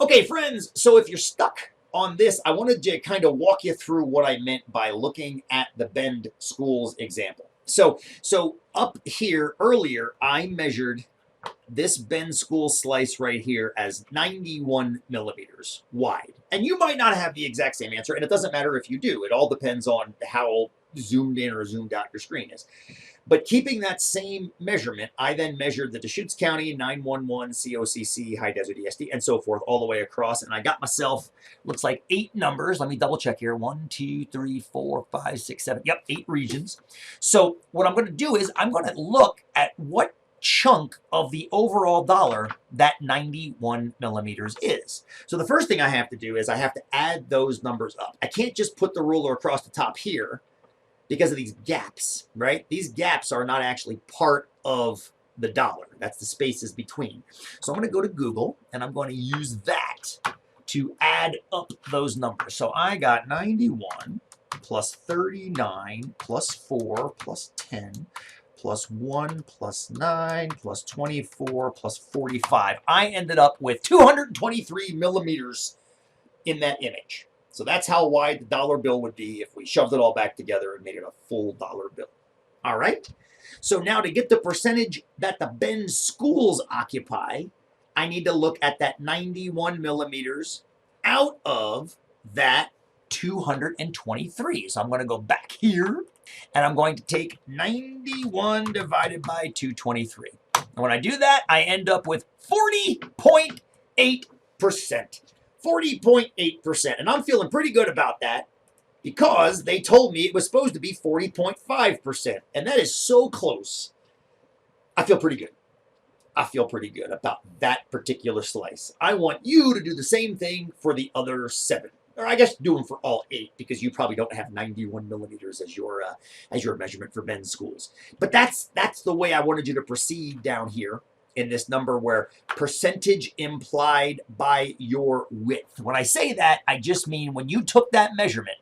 Okay, friends, so if you're stuck on this, I wanted to kind of walk you through what I meant by looking at the Bend Schools example. So up here earlier, I measured this Bend School slice right here as 91 millimeters wide. And you might not have the exact same answer, and it doesn't matter if you do. It all depends on how zoomed in or zoomed out your screen is. But keeping that same measurement, I then measured the Deschutes County 911 COCC High Desert ESD and so forth all the way across. And I got myself, looks like 8 numbers. Let me double check here. 1, 2, 3, 4, 5, 6, 7. Yep, 8 regions. So what I'm going to do is I'm going to look at what chunk of the overall dollar that 91 millimeters is. So the first thing I have to do is I have to add those numbers up. I can't just put the ruler across the top here because of these gaps, right? These gaps are not actually part of the dollar. That's the spaces between. So I'm going to go to Google, and I'm going to use that to add up those numbers. So I got 91 plus 39 plus 4 plus 10 plus 1 plus 9 plus 24 plus 45. I ended up with 223 millimeters in that image. So that's how wide the dollar bill would be if we shoved it all back together and made it a full dollar bill. All right? So now to get the percentage that the Bend schools occupy, I need to look at that 91 millimeters out of that 223. So I'm going to go back here, and I'm going to take 91 divided by 223. And when I do that, I end up with 40.8%. 40.8%. And I'm feeling pretty good about that because they told me it was supposed to be 40.5%. And that is so close. I feel pretty good. I feel pretty good about that particular slice. I want you to do the same thing for the other 7. Or I guess do them for all 8 because you probably don't have 91 millimeters as your measurement for Bend schools. But that's the way I wanted you to proceed down here in this number where percentage implied by your width. When I say that, I just mean when you took that measurement,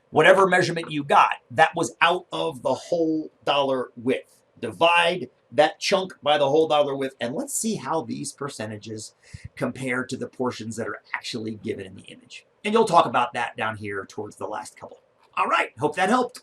whatever measurement you got, that was out of the whole dollar width. Divide that chunk by the whole dollar width, and let's see how these percentages compare to the portions that are actually given in the image. And you'll talk about that down here towards the last couple. All right, hope that helped.